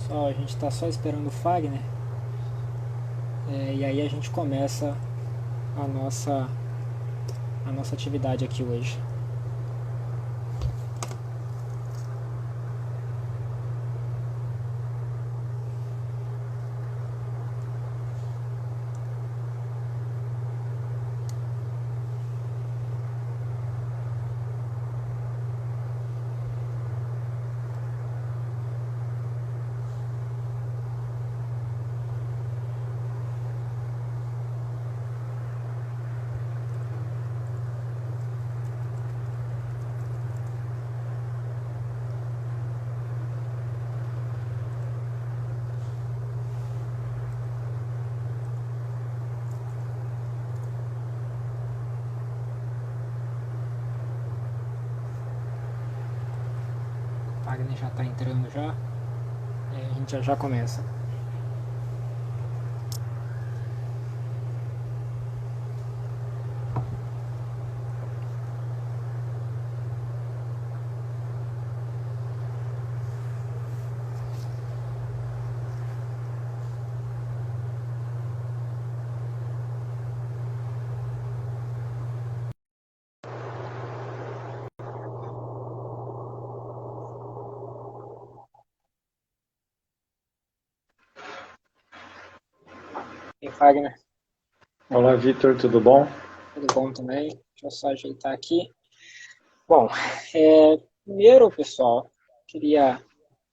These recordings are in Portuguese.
Pessoal, a gente está só esperando o Fagner e aí a gente começa a nossa, a nossa atividade aqui hoje. O Fagner já está entrando já, a gente já começa. E Fagner, Olá, Vitor, tudo bom? tudo bom também? Deixa eu só ajeitar aqui. Bom, primeiro, pessoal, queria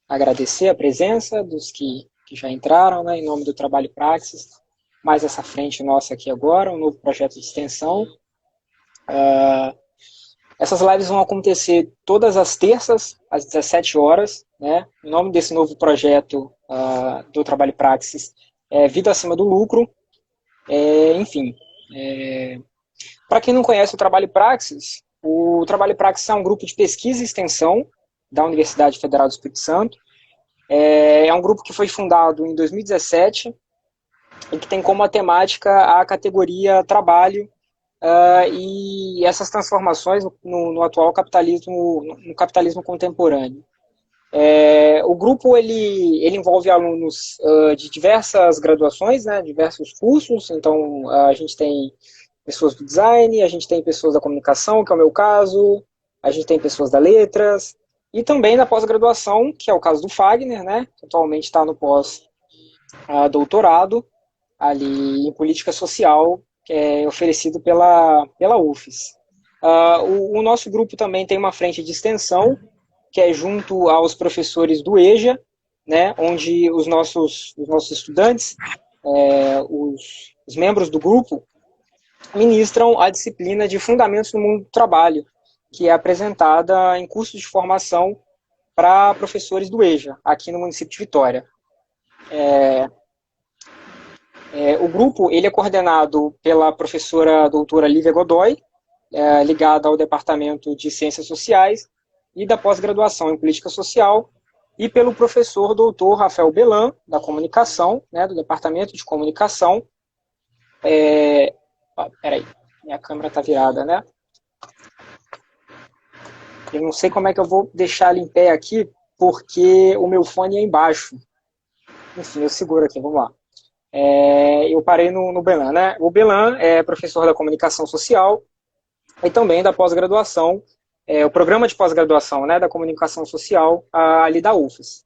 agradecer a presença dos que já entraram, né, em nome do Trabalho Praxis. Mais essa frente nossa aqui agora, um novo projeto de extensão. Essas lives vão acontecer todas as terças, às 17 horas. Né? O nome desse novo projeto do Trabalho Praxis é Vida Acima do Lucro. Enfim, para quem não conhece o Trabalho Praxis é um grupo de pesquisa e extensão da Universidade Federal do Espírito Santo. É um grupo que foi fundado em 2017 e que tem como temática a categoria trabalho e essas transformações no atual capitalismo, no capitalismo contemporâneo. O grupo ele envolve alunos de diversas graduações, né, diversos cursos. Então a gente tem pessoas do design, a gente tem pessoas da comunicação, que é o meu caso, a gente tem pessoas da letras e também da pós-graduação, que é o caso do Fagner, né, que atualmente está no pós-doutorado ali em política social, que é oferecido pela UFES. O nosso grupo também tem uma frente de extensão, que é junto aos professores do EJA, né, onde os nossos estudantes, os membros do grupo, ministram a disciplina de Fundamentos no Mundo do Trabalho, que é apresentada em cursos de formação para professores do EJA, aqui no município de Vitória. O grupo ele é coordenado pela professora doutora Lívia Godoy, ligada ao Departamento de Ciências Sociais e da pós-graduação em Política Social, e pelo professor doutor Rafael Belan, da Comunicação, né, do Departamento de Comunicação. Peraí, minha câmera está virada, né? Eu não sei como é que eu vou deixar ele em pé aqui, porque o meu fone é embaixo. Enfim, eu seguro aqui, vamos lá. Eu parei no Belan, né? O Belan é professor da Comunicação Social e também da pós-graduação, o programa de pós-graduação, né, da comunicação social ali da UFES.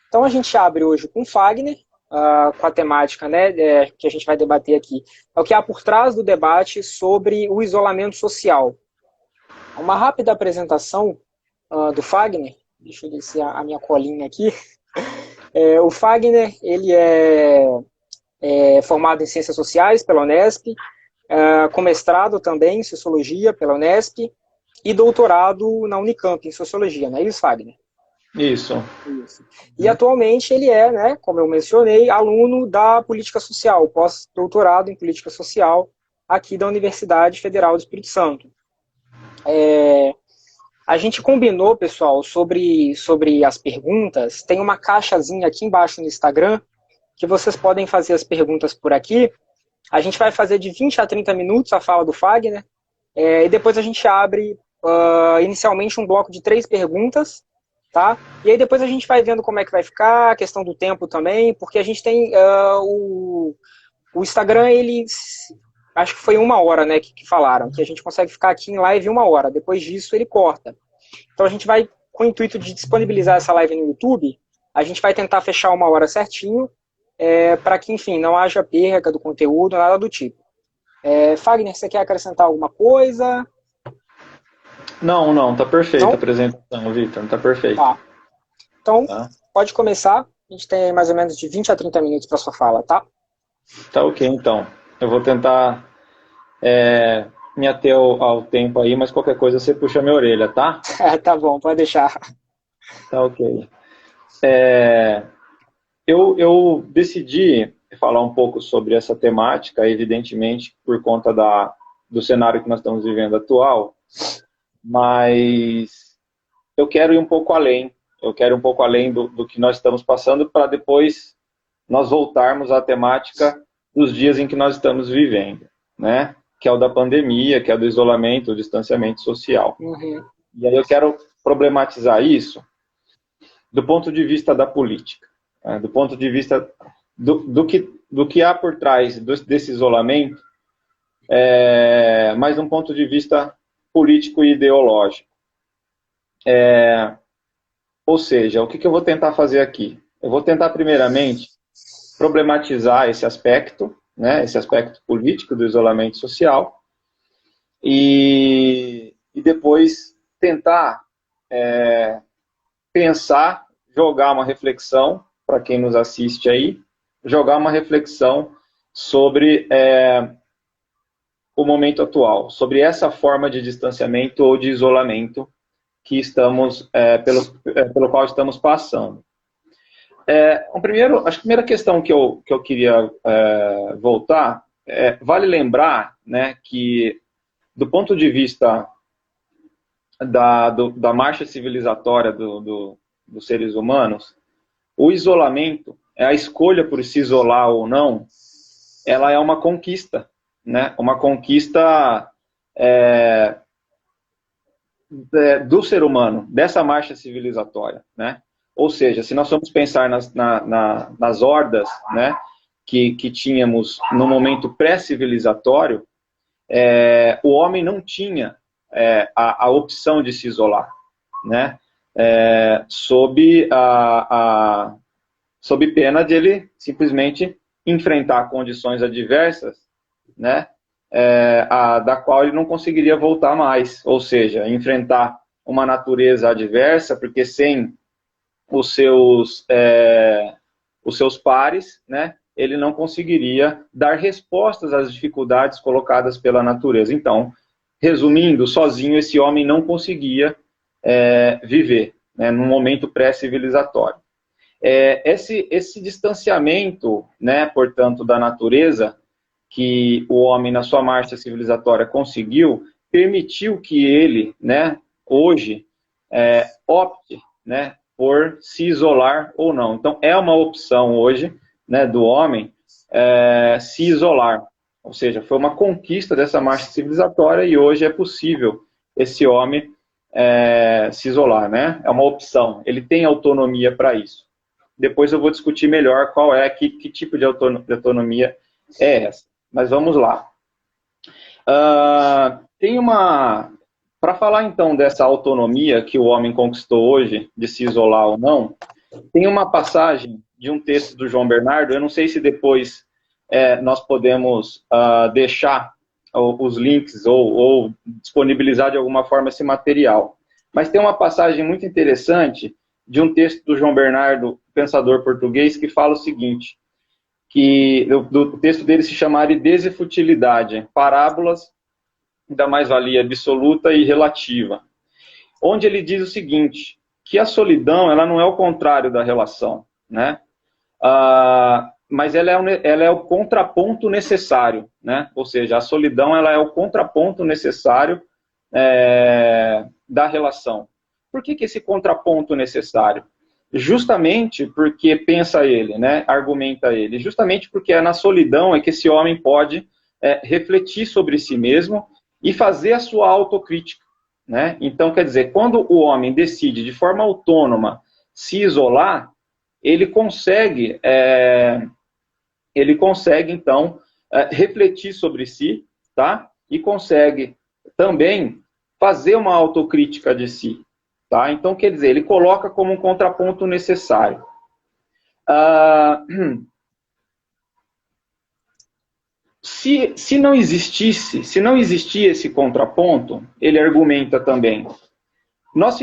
Então a gente abre hoje com o Fagner, com a temática, né, que a gente vai debater aqui. É o que há por trás do debate sobre o isolamento social. Uma rápida apresentação do Fagner, deixa eu descer a minha colinha aqui. O Fagner, ele é formado em Ciências Sociais pela Unesp, com mestrado também em Sociologia pela Unesp e doutorado na Unicamp em Sociologia, não é isso, Fagner? Isso. Isso. E atualmente ele é, né, como eu mencionei, aluno da Política Social, pós-doutorado em Política Social aqui da Universidade Federal do Espírito Santo. A gente combinou, pessoal, sobre as perguntas. Tem uma caixazinha aqui embaixo no Instagram que vocês podem fazer as perguntas por aqui. A gente vai fazer de 20 a 30 minutos a fala do Fagner, e depois a gente abre inicialmente um bloco de 3 perguntas, tá? E aí depois a gente vai vendo como é que vai ficar, a questão do tempo também, porque a gente tem o Instagram, ele acho que foi 1 hora, né, que falaram, que a gente consegue ficar aqui em live 1 hora, depois disso ele corta. Então a gente vai, com o intuito de disponibilizar essa live no YouTube, a gente vai tentar fechar 1 hora certinho, para que, enfim, não haja perca do conteúdo, nada do tipo. Fagner, você quer acrescentar alguma coisa? Não, tá perfeita Não? a apresentação, Vitor, tá perfeito. Tá. Então, Tá? pode começar. A gente tem mais ou menos de 20 a 30 minutos para sua fala, tá? Tá ok, então. Eu vou tentar me ater ao tempo aí, mas qualquer coisa você puxa minha orelha, tá? Tá bom, pode deixar. Tá ok. Eu decidi falar um pouco sobre essa temática, evidentemente, por conta do cenário que nós estamos vivendo atual, mas eu quero ir um pouco além. Eu quero ir um pouco além do que nós estamos passando para depois nós voltarmos à temática dos dias em que nós estamos vivendo, né? Que é o da pandemia, que é o do isolamento, o distanciamento social. Uhum. E aí eu quero problematizar isso do ponto de vista da política, né? Do ponto de vista do que há por trás desse isolamento, mas de um ponto de vista político e ideológico. Ou seja, o que eu vou tentar fazer aqui? Eu vou tentar, primeiramente, problematizar esse aspecto, né, esse aspecto político do isolamento social, e depois tentar pensar, jogar uma reflexão, para quem nos assiste aí, jogar uma reflexão sobre o momento atual, sobre essa forma de distanciamento ou de isolamento que estamos, pelo qual estamos passando. A primeira questão que eu queria voltar, vale lembrar, né, que do ponto de vista da marcha civilizatória dos seres humanos, o isolamento, a escolha por se isolar ou não, ela é uma conquista, né, uma conquista do ser humano, dessa marcha civilizatória, né? Ou seja, se nós formos pensar nas hordas, né, que tínhamos no momento pré-civilizatório, o homem não tinha a opção de se isolar, né? Sob pena de ele simplesmente enfrentar condições adversas, né? Da qual ele não conseguiria voltar mais, ou seja, enfrentar uma natureza adversa, porque sem os seus pares, né, ele não conseguiria dar respostas às dificuldades colocadas pela natureza. Então, resumindo, sozinho esse homem não conseguia viver, né, num momento pré-civilizatório. Esse distanciamento, né, portanto, da natureza, que o homem, na sua marcha civilizatória, conseguiu, permitiu que ele, né, hoje, opte, né, por se isolar ou não. Então, é uma opção hoje, né, do homem se isolar. Ou seja, foi uma conquista dessa marcha civilizatória e hoje é possível esse homem se isolar, né? É uma opção. Ele tem autonomia para isso. Depois eu vou discutir melhor qual que tipo de autonomia é essa. Mas vamos lá. Para falar então dessa autonomia que o homem conquistou hoje, de se isolar ou não, tem uma passagem de um texto do João Bernardo, eu não sei se depois nós podemos deixar os links ou disponibilizar de alguma forma esse material. Mas tem uma passagem muito interessante de um texto do João Bernardo, pensador português, que fala o seguinte, que o texto dele se chama Aridez e Futilidade, Parábolas da mais-valia absoluta e relativa, onde ele diz o seguinte, que a solidão ela não é o contrário da relação, né? Mas ela é o contraponto necessário, né? Ou seja, a solidão ela é o contraponto necessário da relação. Por que esse contraponto necessário? Justamente porque, pensa ele, né, argumenta ele, justamente porque é na solidão que esse homem pode refletir sobre si mesmo e fazer a sua autocrítica, né? Então, quer dizer, quando o homem decide de forma autônoma se isolar, ele consegue então, refletir sobre si, tá? E consegue também fazer uma autocrítica de si, tá? Então, quer dizer, ele coloca como um contraponto necessário. Se não existisse esse contraponto, ele argumenta também, nós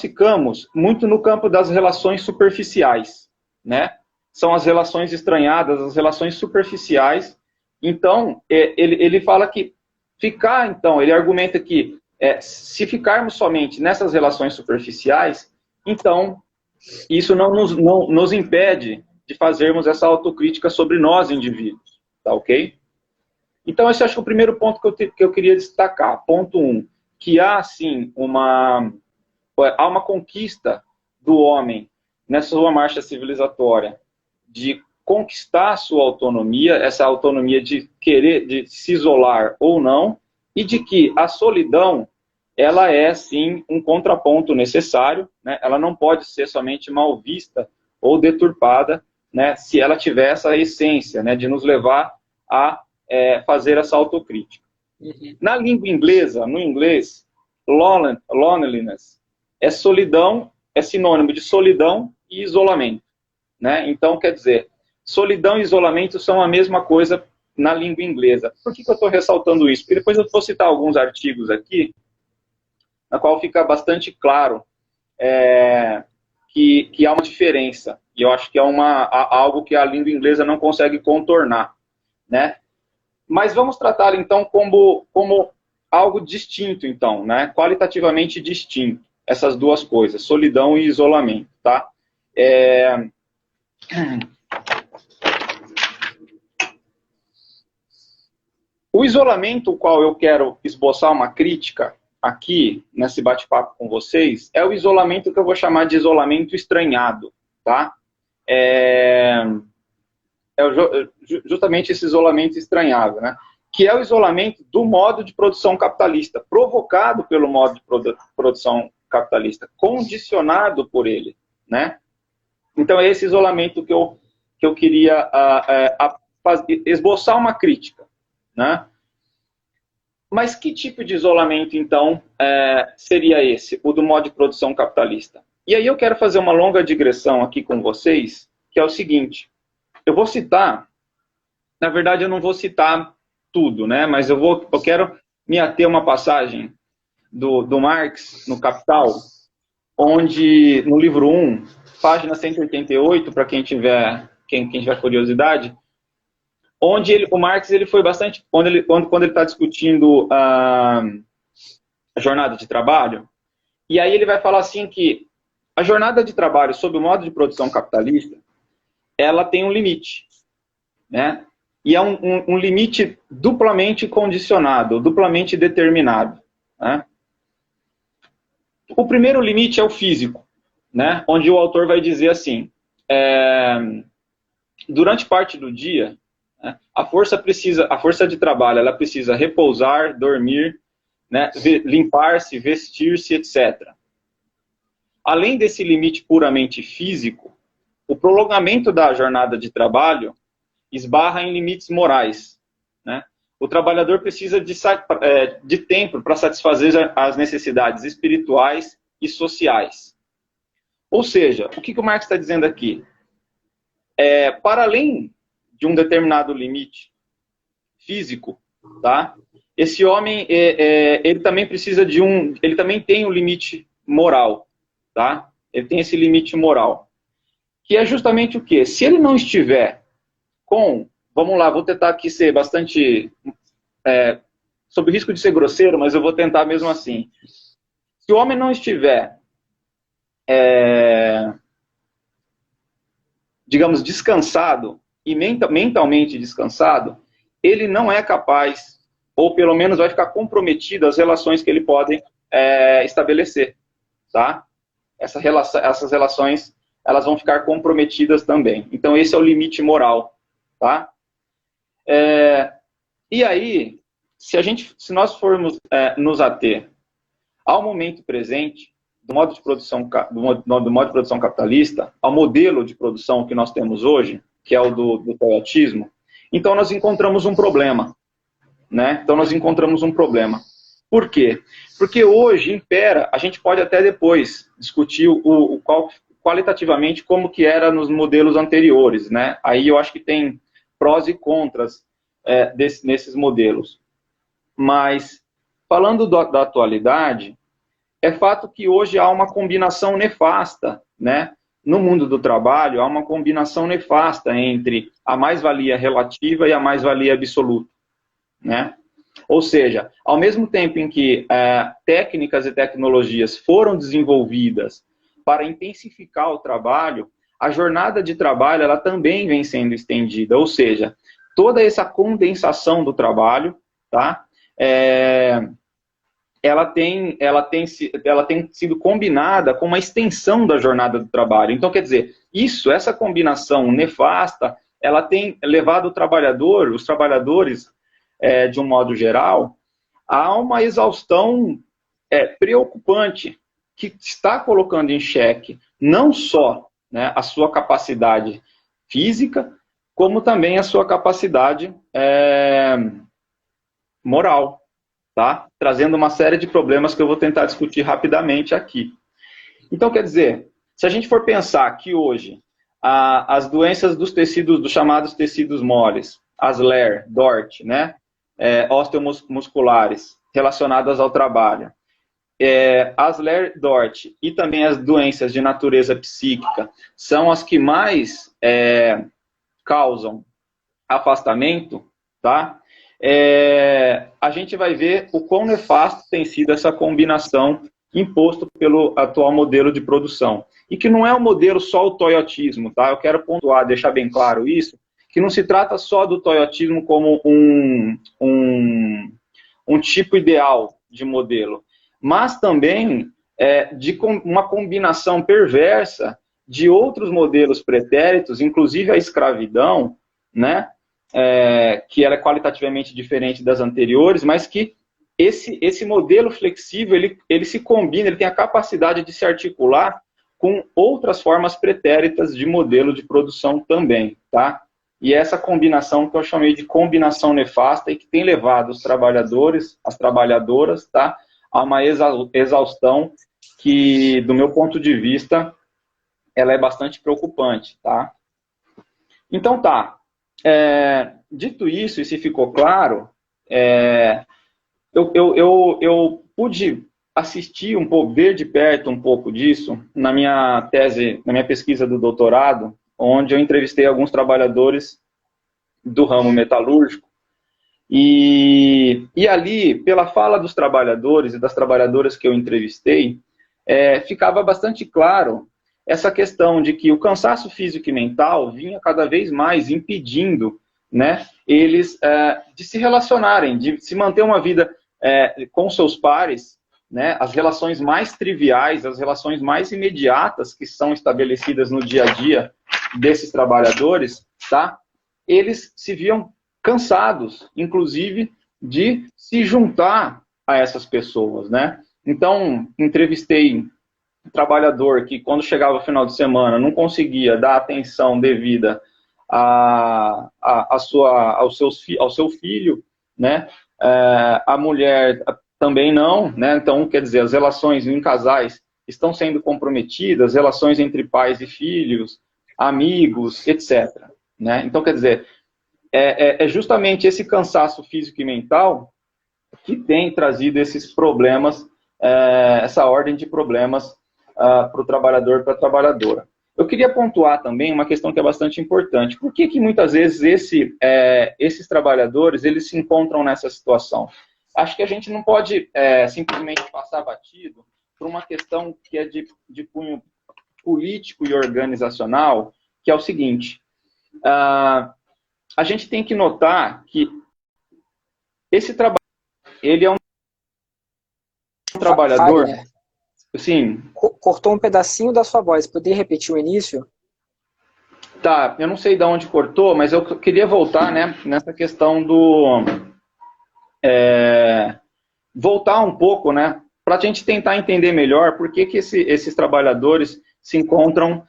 ficamos muito no campo das relações superficiais, né? São as relações estranhadas, as relações superficiais. Então, ele fala que então, ele argumenta que se ficarmos somente nessas relações superficiais, então, isso não nos impede de fazermos essa autocrítica sobre nós, indivíduos, tá ok? Então, esse acho que é o primeiro ponto que eu queria destacar. Ponto 1, que há, sim, há uma conquista do homem nessa sua marcha civilizatória de conquistar a sua autonomia, essa autonomia de querer, de se isolar ou não, e de que a solidão, ela é, sim, um contraponto necessário, né? Ela não pode ser somente mal vista ou deturpada, né? Se ela tiver essa essência, né? De nos levar a fazer essa autocrítica. Uhum. Na língua inglesa, no inglês, loneliness é solidão, é sinônimo de solidão e isolamento, né? Então, quer dizer, solidão e isolamento são a mesma coisa na língua inglesa. Por que eu estou ressaltando isso? Porque depois eu vou citar alguns artigos aqui, na qual fica bastante claro que há uma diferença. E eu acho que é algo que a língua inglesa não consegue contornar, né? Mas vamos tratar, então, como algo distinto, então, né? Qualitativamente distinto, essas duas coisas, solidão e isolamento, tá? O isolamento, o qual eu quero esboçar uma crítica aqui, nesse bate-papo com vocês, é o isolamento que eu vou chamar de isolamento estranhado, tá? Justamente esse isolamento estranhado, né? Que é o isolamento do modo de produção capitalista, provocado pelo modo de produção capitalista, condicionado por ele, né? Então, é esse isolamento que eu queria esboçar uma crítica, né? Mas que tipo de isolamento, então, seria esse, o do modo de produção capitalista? E aí eu quero fazer uma longa digressão aqui com vocês, que é o seguinte: eu vou citar, na verdade eu não vou citar tudo, né? Mas eu quero me ater a uma passagem do Marx, no Capital, onde, no livro 1, página 188, para quem tiver curiosidade, onde o Marx foi bastante, quando ele está discutindo a jornada de trabalho, e aí ele vai falar assim que a jornada de trabalho sob o modo de produção capitalista, ela tem um limite, né? E é um limite duplamente condicionado, duplamente determinado, né? O primeiro limite é o físico, né? Onde o autor vai dizer assim, durante parte do dia, né, a força de trabalho, ela precisa repousar, dormir, né, limpar-se, vestir-se, etc. Além desse limite puramente físico, o prolongamento da jornada de trabalho esbarra em limites morais, né? O trabalhador precisa de tempo para satisfazer as necessidades espirituais e sociais. Ou seja, o que o Marx está dizendo aqui? Para além de um determinado limite físico, tá? Esse homem, ele também precisa ele também tem um limite moral, tá? Ele tem esse limite moral, que é justamente o quê? Se ele não estiver vamos lá, vou tentar aqui ser bastante, sob o risco de ser grosseiro, mas eu vou tentar mesmo assim. Se o homem não estiver, digamos, descansado, e mentalmente descansado, ele não é capaz, ou pelo menos vai ficar comprometido as relações que ele pode estabelecer, tá? Essas relações, elas vão ficar comprometidas também. Então, esse é o limite moral, tá? E aí, se nós formos nos ater Ao momento presente, do modo de produção, do modo de produção capitalista, ao modelo de produção que nós temos hoje, que é o do toyotismo, então nós encontramos um problema, né? Então nós encontramos um problema. Por quê? Porque hoje impera, a gente pode até depois discutir qualitativamente como que era nos modelos anteriores, né? Aí eu acho que tem prós e contras nesses modelos. Mas, falando da atualidade, é fato que hoje há uma combinação nefasta, né? No mundo do trabalho, há uma combinação nefasta entre a mais-valia relativa e a mais-valia absoluta, né? Ou seja, ao mesmo tempo em que técnicas e tecnologias foram desenvolvidas para intensificar o trabalho, a jornada de trabalho ela também vem sendo estendida, ou seja, toda essa condensação do trabalho, tá? Ela tem sido combinada com uma extensão da jornada do trabalho. Então, quer dizer, essa combinação nefasta, ela tem levado os trabalhadores, de um modo geral, a uma exaustão preocupante, que está colocando em xeque não só, né, a sua capacidade física, como também a sua capacidade moral, tá? Trazendo uma série de problemas que eu vou tentar discutir rapidamente aqui. Então, quer dizer, se a gente for pensar que hoje as doenças dos tecidos, dos chamados tecidos moles, as LER, DORT, né, osteomusculares, relacionadas ao trabalho, as LER, DORT e também as doenças de natureza psíquica são as que mais causam afastamento, tá? A gente vai ver o quão nefasto tem sido essa combinação imposto pelo atual modelo de produção. E que não é um modelo só o toyotismo, tá? Eu quero pontuar, deixar bem claro isso, que não se trata só do toyotismo como um tipo ideal de modelo, mas também de uma combinação perversa de outros modelos pretéritos, inclusive a escravidão, né? Que era qualitativamente diferente das anteriores, mas que esse modelo flexível, ele se combina, ele tem a capacidade de se articular com outras formas pretéritas de modelo de produção também, tá? E essa combinação que eu chamei de combinação nefasta e que tem levado os trabalhadores, as trabalhadoras, tá, a uma exaustão que, do meu ponto de vista, ela é bastante preocupante, tá? Então tá, dito isso, e se ficou claro, eu pude assistir um pouco, ver de perto um pouco disso na minha tese, na minha pesquisa do doutorado, onde eu entrevistei alguns trabalhadores do ramo metalúrgico, e ali, pela fala dos trabalhadores e das trabalhadoras que eu entrevistei, ficava bastante claro essa questão de que o cansaço físico e mental vinha cada vez mais impedindo, né, eles de se relacionarem, de se manter uma vida com seus pares, né, as relações mais triviais, as relações mais imediatas que são estabelecidas no dia a dia desses trabalhadores, tá? Eles se viam cansados, inclusive, de se juntar a essas pessoas, né? Então, entrevistei um trabalhador que, quando chegava o final de semana, não conseguia dar atenção devida ao seu filho, né? A mulher também não, né? Então, quer dizer, as relações em casais estão sendo comprometidas, relações entre pais e filhos, amigos, etc. Né? Então, quer dizer, é justamente esse cansaço físico e mental que tem trazido esses problemas, essa ordem de problemas para o trabalhador e para a trabalhadora. Eu queria pontuar também uma questão que é bastante importante. Por que muitas vezes esses trabalhadores eles se encontram nessa situação? Acho que a gente não pode simplesmente passar batido por uma questão que é de cunho político e organizacional, que é o seguinte: a gente tem que notar que esse trabalho, ele é um trabalhador... Wagner, Sim. cortou um pedacinho da sua voz. Poderia repetir o início? Tá, eu não sei de onde cortou, mas eu queria voltar, né, nessa questão voltar um pouco, né, para a gente tentar entender melhor por que esses trabalhadores se encontram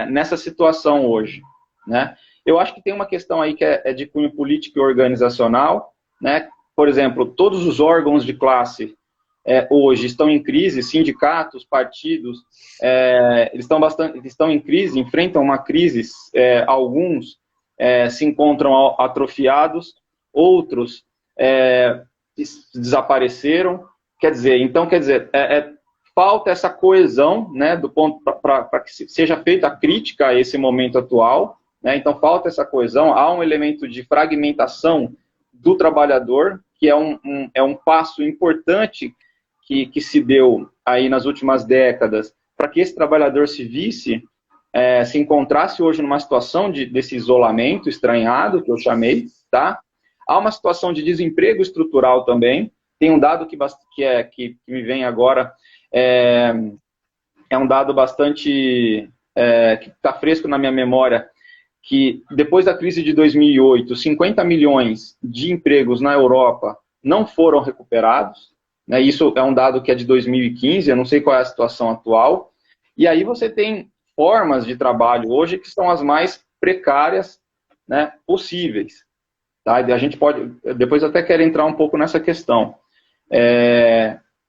nessa situação hoje, né? Eu acho que tem uma questão aí que é de cunho político e organizacional, né? Por exemplo, todos os órgãos de classe hoje estão em crise, sindicatos, partidos, eles estão em crise, enfrentam uma crise, alguns se encontram atrofiados, outros desapareceram, quer dizer, falta essa coesão, né, do ponto para que seja feita a crítica a esse momento atual, né, então falta essa coesão, há um elemento de fragmentação do trabalhador, que é um passo importante que se deu aí nas últimas décadas, para que esse trabalhador se visse, se encontrasse hoje numa situação desse isolamento estranhado, que eu chamei, tá? Há uma situação de desemprego estrutural também. Tem um dado que me vem agora, é um dado bastante, que está fresco na minha memória, que depois da crise de 2008, 50 milhões de empregos na Europa não foram recuperados, né? Isso é um dado que é de 2015, eu não sei qual é a situação atual. E aí você tem formas de trabalho hoje que são as mais precárias, né, possíveis. Tá? A gente pode, depois até quero entrar um pouco nessa questão.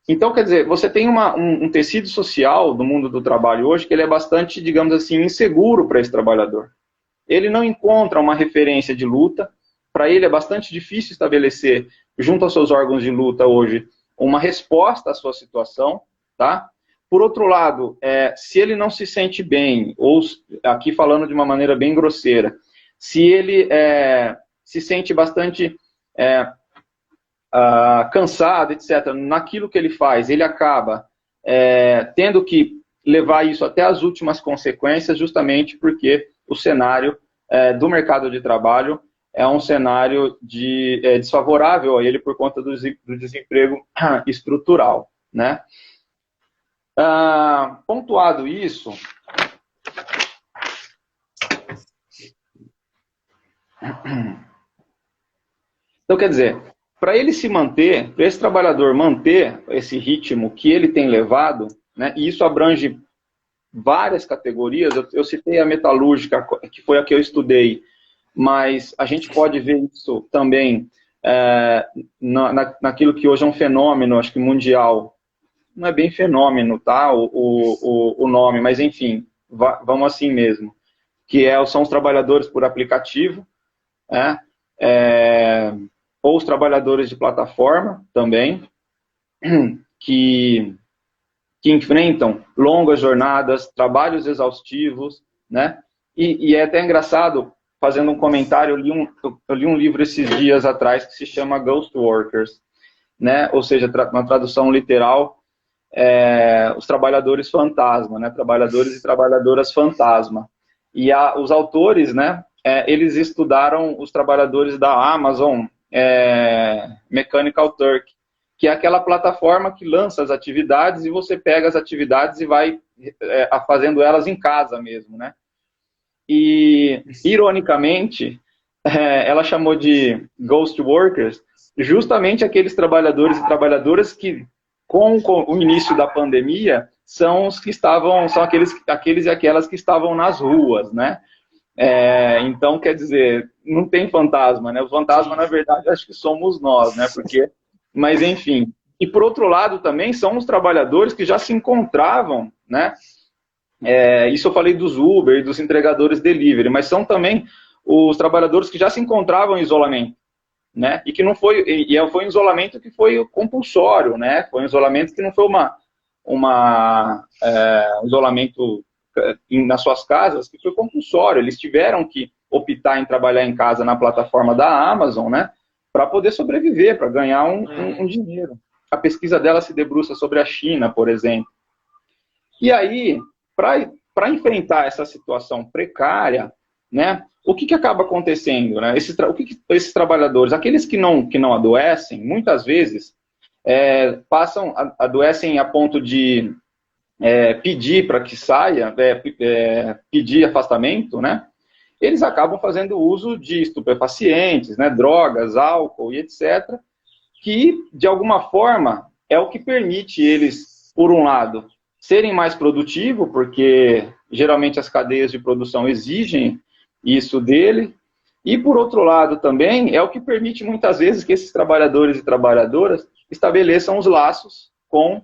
Então, quer dizer, você tem um tecido social do mundo do trabalho hoje que ele é bastante, digamos assim, inseguro para esse trabalhador. Ele não encontra uma referência de luta, para ele é bastante difícil estabelecer, junto aos seus órgãos de luta hoje, uma resposta à sua situação, tá? Por outro lado, se ele não se sente bem, ou aqui falando de uma maneira bem grosseira, se ele se sente bastante cansado, etc., naquilo que ele faz, ele acaba tendo que levar isso até as últimas consequências, justamente porque o cenário do mercado de trabalho é um cenário desfavorável a ele por conta do desemprego estrutural, né? Pontuado isso, então quer dizer, para ele se manter, para esse trabalhador manter esse ritmo que ele tem levado, né, e isso abrange várias categorias, eu citei a metalúrgica, que foi a que eu estudei, mas a gente pode ver isso também naquilo que hoje é um fenômeno, acho que mundial. Não é bem fenômeno, tá, o nome, mas enfim, vamos assim mesmo, que são os trabalhadores por aplicativo, né, ou os trabalhadores de plataforma também, que enfrentam longas jornadas, trabalhos exaustivos, né, e é até engraçado, fazendo um comentário, eu li um livro esses dias atrás que se chama Ghost Workers, né, ou seja, uma tradução literal, os trabalhadores fantasma, né, trabalhadores e trabalhadoras fantasma. E os autores, né, eles estudaram os trabalhadores da Amazon Mechanical Turk, que é aquela plataforma que lança as atividades e você pega as atividades e vai fazendo elas em casa mesmo, né? E, ironicamente, ela chamou de Ghost Workers justamente aqueles trabalhadores e trabalhadoras que, com o início da pandemia, são aqueles e aquelas que estavam nas ruas, né? Então, quer dizer, não tem fantasma, né? O fantasma, na verdade, acho que somos nós, né? Mas, enfim. E, por outro lado, também são os trabalhadores que já se encontravam, né? Isso eu falei dos Uber e dos entregadores delivery, mas são também os trabalhadores que já se encontravam em isolamento, né? E que não foi, foi um isolamento que foi compulsório, né? Foi um isolamento que não foi um isolamento nas suas casas, que foi compulsório. Eles tiveram que optar em trabalhar em casa na plataforma da Amazon, né? Para poder sobreviver, para ganhar um dinheiro. A pesquisa dela se debruça sobre a China, por exemplo. E aí, para enfrentar essa situação precária, né, o que acaba acontecendo? Né? Esses trabalhadores, aqueles que não adoecem, muitas vezes adoecem a ponto de pedir para que saia, pedir afastamento, né? Eles acabam fazendo uso de estupefacientes, né, drogas, álcool e etc., que, de alguma forma, é o que permite eles, por um lado, serem mais produtivos, porque geralmente as cadeias de produção exigem isso dele, e por outro lado também é o que permite muitas vezes que esses trabalhadores e trabalhadoras estabeleçam os laços com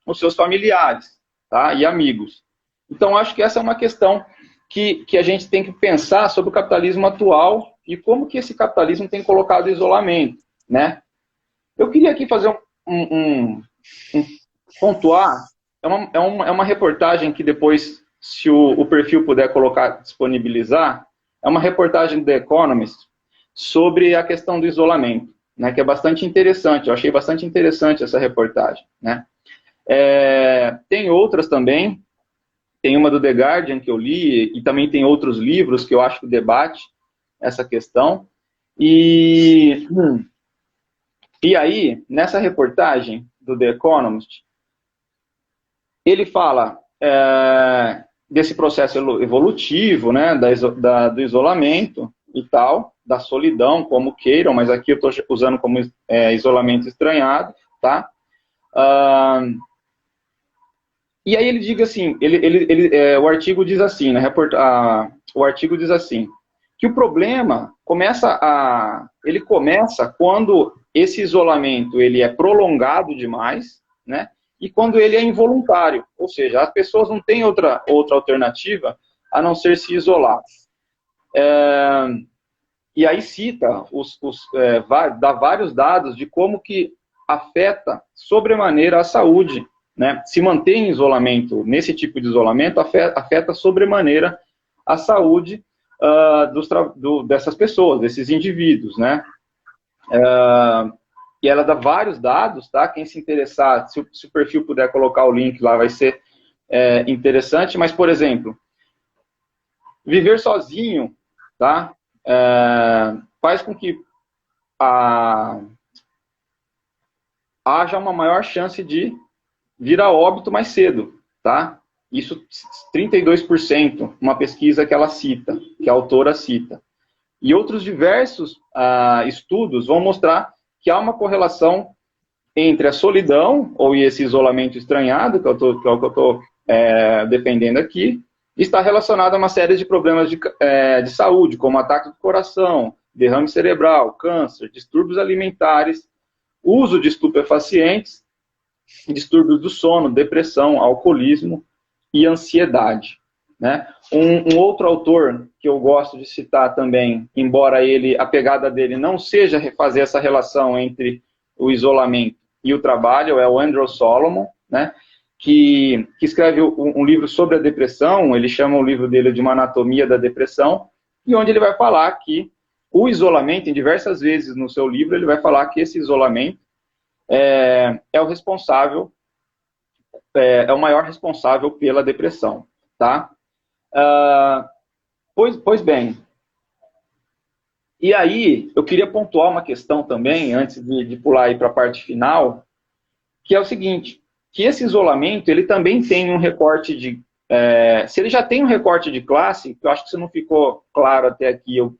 os seus familiares, tá? E amigos. Então acho que essa é uma questão que a gente tem que pensar sobre o capitalismo atual e como que esse capitalismo tem colocado isolamento, né? Eu queria aqui fazer um pontuar, é uma reportagem que depois, se o perfil puder colocar, disponibilizar, é uma reportagem do The Economist sobre a questão do isolamento, né, que é bastante interessante, eu achei bastante interessante essa reportagem, né. Tem outras também, tem uma do The Guardian que eu li, e também tem outros livros que eu acho que debate essa questão, e aí, nessa reportagem do The Economist, ele fala desse processo evolutivo, né, do isolamento e tal, da solidão, como queiram, mas aqui eu estou usando como isolamento estranhado, tá? E aí ele diz assim, o artigo diz assim, o artigo diz assim, que o problema ele começa quando esse isolamento ele é prolongado demais, né? E quando ele é involuntário, ou seja, as pessoas não têm outra alternativa a não ser se isolar. E aí cita, dá vários dados de como que afeta sobremaneira a saúde, né? Se manter em isolamento, nesse tipo de isolamento, afeta sobremaneira a saúde dessas pessoas, desses indivíduos, né? E ela dá vários dados, tá? Quem se interessar, se o perfil puder colocar o link lá, vai ser interessante. Mas, por exemplo, viver sozinho, tá? Faz com que haja uma maior chance de vir a óbito mais cedo, tá? Isso 32%, uma pesquisa que ela cita, que a autora cita. E outros diversos estudos vão mostrar que há uma correlação entre a solidão, ou esse isolamento estranhado, que é o que eu estou defendendo aqui, está relacionado a uma série de problemas de saúde, como ataque do coração, derrame cerebral, câncer, distúrbios alimentares, uso de estupefacientes, distúrbios do sono, depressão, alcoolismo e ansiedade, né? Um outro autor que eu gosto de citar também, embora a pegada dele não seja refazer essa relação entre o isolamento e o trabalho, é o Andrew Solomon, né? Que escreve um livro sobre a depressão, ele chama o livro dele de Uma Anatomia da Depressão, e onde ele vai falar que o isolamento, em diversas vezes no seu livro, ele vai falar que esse isolamento é o responsável, é o maior responsável pela depressão, tá? Pois bem, e aí eu queria pontuar uma questão também, antes de pular aí para a parte final, que é o seguinte, que esse isolamento, ele também tem um recorte se ele já tem um recorte de classe, que eu acho que isso não ficou claro até aqui, eu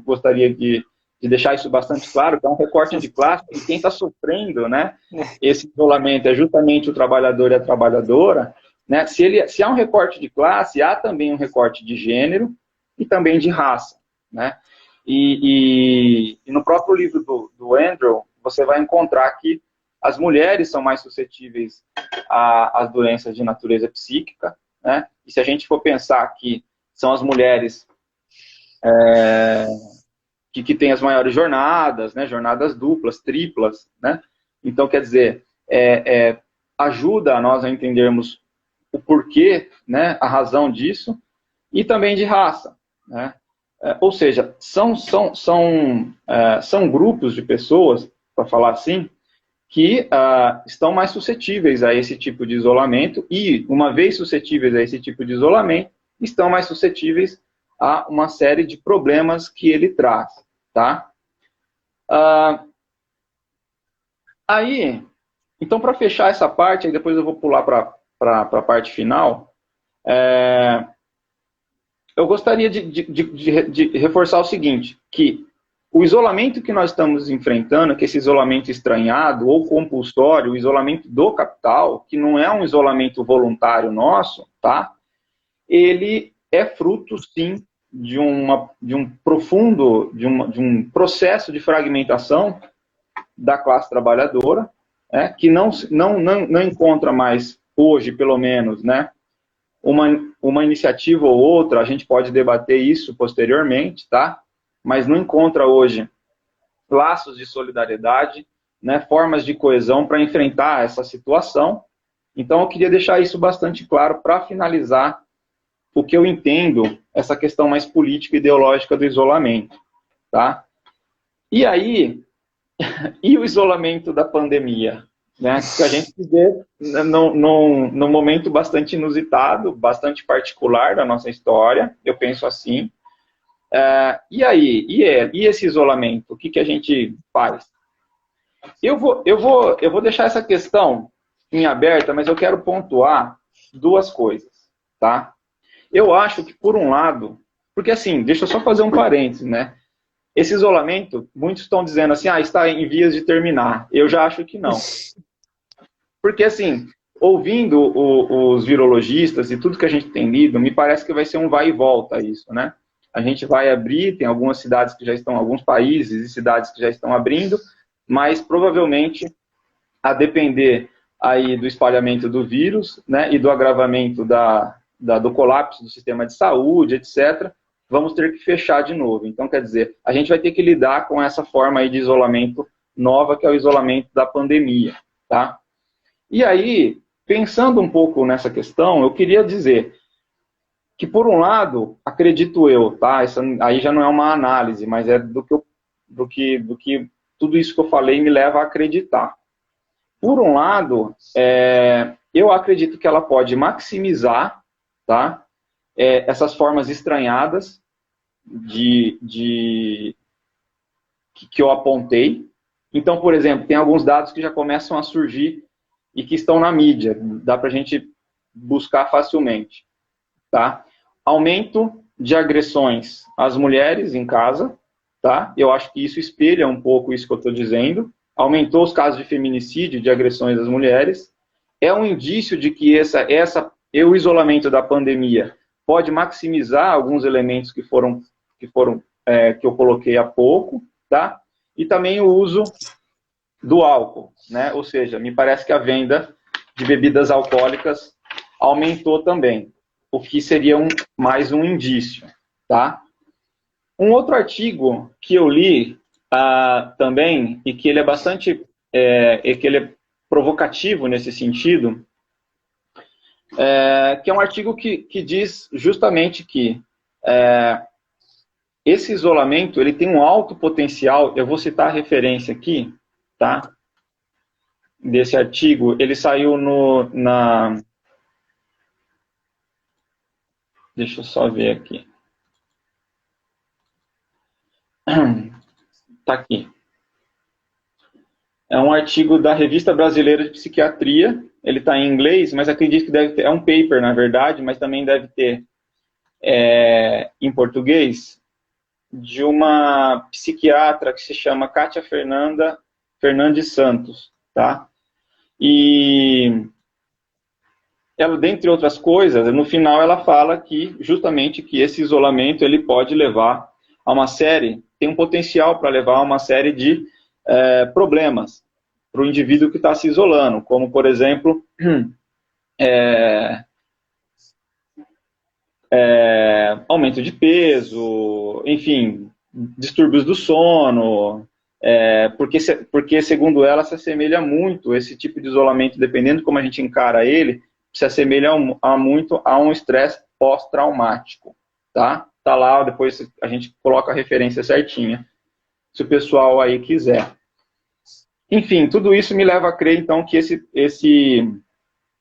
gostaria de deixar isso bastante claro, que é um recorte de classe, e quem está sofrendo, né, esse isolamento é justamente o trabalhador e a trabalhadora, né? Se há um recorte de classe, há também um recorte de gênero e também de raça, né? E no próprio livro do Andrew, você vai encontrar que as mulheres são mais suscetíveis às doenças de natureza psíquica, né? E se a gente for pensar que são as mulheres que têm as maiores jornadas, né? Jornadas duplas, triplas, né? Então, quer dizer, ajuda a nós a entendermos o porquê, né? A razão disso, e também de raça, né? Ou seja, são grupos de pessoas, para falar assim, que estão mais suscetíveis a esse tipo de isolamento e, uma vez suscetíveis a esse tipo de isolamento, estão mais suscetíveis a uma série de problemas que ele traz, tá? Aí, então, para fechar essa parte, aí depois eu vou pular para a parte final, eu gostaria de reforçar o seguinte, que O isolamento que nós estamos enfrentando, que é esse isolamento estranhado ou compulsório, o isolamento do capital, que não é um isolamento voluntário nosso, tá? Ele é fruto, sim, de um profundo, de um processo de fragmentação da classe trabalhadora, né, que não encontra mais, hoje pelo menos, né, uma iniciativa ou outra, a gente pode debater isso posteriormente, tá? Mas não encontra hoje laços de solidariedade, né, formas de coesão para enfrentar essa situação. Então, eu queria deixar isso bastante claro para finalizar o que eu entendo, essa questão mais política e ideológica do isolamento, tá? E aí, e o isolamento da pandemia? Né, que a gente vê num momento bastante inusitado, bastante particular da nossa história, eu penso assim. E aí, e esse isolamento, o que a gente faz? Eu vou deixar essa questão em aberta, mas eu quero pontuar duas coisas, tá? Eu acho que, por um lado, porque assim, deixa eu só fazer um parênteses, né? Esse isolamento, muitos estão dizendo assim, está em vias de terminar. Eu já acho que não. Porque, assim, ouvindo os virologistas e tudo que a gente tem lido, me parece que vai ser um vai e volta isso, né? A gente vai abrir, tem algumas cidades que já estão, alguns países e cidades que já estão abrindo, mas provavelmente, a depender aí do espalhamento do vírus, né, e do agravamento do colapso do sistema de saúde, etc., vamos ter que fechar de novo. Então, quer dizer, a gente vai ter que lidar com essa forma aí de isolamento nova, que é o isolamento da pandemia, tá? E aí, pensando um pouco nessa questão, eu queria dizer que, por um lado, acredito eu, tá? Essa aí já não é uma análise, mas é do que tudo isso que eu falei me leva a acreditar. Por um lado, eu acredito que ela pode maximizar, tá? Essas formas estranhadas que eu apontei. Então, por exemplo, tem alguns dados que já começam a surgir e que estão na mídia, dá para a gente buscar facilmente, tá? Aumento de agressões às mulheres em casa, tá? Eu acho que isso espelha um pouco isso que eu estou dizendo. Aumentou os casos de feminicídio, de agressões às mulheres. É um indício de que o isolamento da pandemia pode maximizar alguns elementos que eu coloquei há pouco, tá? E também o uso do álcool, né? Ou seja, me parece que a venda de bebidas alcoólicas aumentou também, o que seria mais um indício, tá? Um outro artigo que eu li também, e que ele é bastante, que ele é provocativo nesse sentido, que é um artigo que diz justamente que esse isolamento ele tem um alto potencial. Eu vou citar a referência aqui, tá? Desse artigo. Ele saiu deixa eu só ver aqui. Tá aqui. É um artigo da Revista Brasileira de Psiquiatria. Ele está em inglês, mas acredito que deve ter. É um paper, na verdade, mas também deve ter em português, de uma psiquiatra que se chama Kátia Fernandes Santos, tá? E ela, dentre outras coisas, no final ela fala que justamente que esse isolamento ele pode levar a uma série, tem um potencial para levar a uma série de problemas para o indivíduo que está se isolando, como, por exemplo, aumento de peso, enfim, distúrbios do sono, porque, segundo ela, se assemelha muito, esse tipo de isolamento, dependendo de como a gente encara ele, se assemelha muito a um estresse pós-traumático, tá? Tá lá, depois a gente coloca a referência certinha, se o pessoal aí quiser. Enfim, tudo isso me leva a crer, então, que esse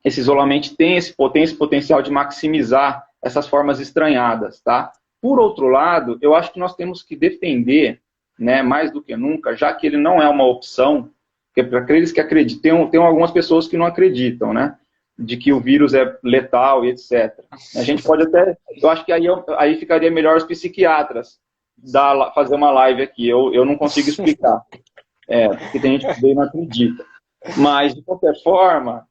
isolamento tem esse potencial de maximizar essas formas estranhadas, tá? Por outro lado, eu acho que nós temos que defender, né, mais do que nunca, já que ele não é uma opção, porque para aqueles que acreditam, tem algumas pessoas que não acreditam, né, de que o vírus é letal e etc. A gente pode até, eu acho que aí ficaria melhor os psiquiatras fazer uma live aqui, eu não consigo explicar, porque tem gente que não acredita. Mas, de qualquer forma,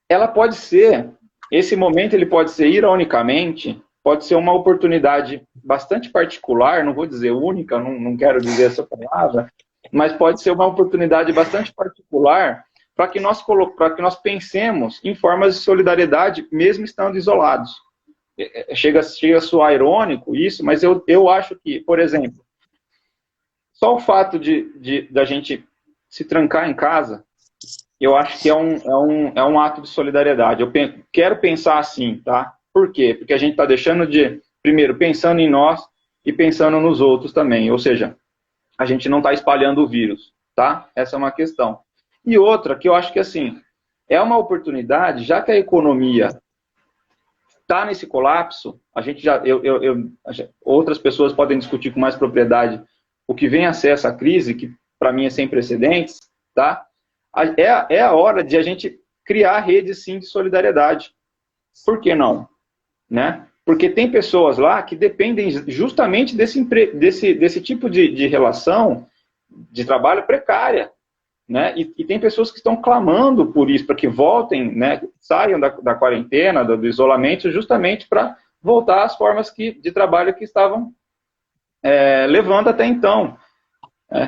ela pode ser, esse momento ele pode ser, ironicamente, pode ser uma oportunidade bastante particular, não vou dizer única, não quero dizer essa palavra, mas pode ser uma oportunidade bastante particular para que nós pensemos em formas de solidariedade, mesmo estando isolados. Chega a soar irônico isso, mas eu acho que, por exemplo, só o fato da gente se trancar em casa, eu acho que é um ato de solidariedade. Eu quero pensar assim, tá? Por quê? Porque a gente está deixando de, primeiro, pensando em nós e pensando nos outros também. Ou seja, a gente não está espalhando o vírus, tá? Essa é uma questão. E outra, que eu acho que, assim, é uma oportunidade, já que a economia está nesse colapso, a gente outras pessoas podem discutir com mais propriedade o que vem a ser essa crise, que para mim é sem precedentes, tá? É a hora de a gente criar redes, sim, de solidariedade. Por que não? Né? Porque tem pessoas lá que dependem justamente desse tipo de relação de trabalho precária. Né? E tem pessoas que estão clamando por isso, para que voltem, né? Saiam da quarentena, do isolamento, justamente para voltar às formas de trabalho que estavam levando até então.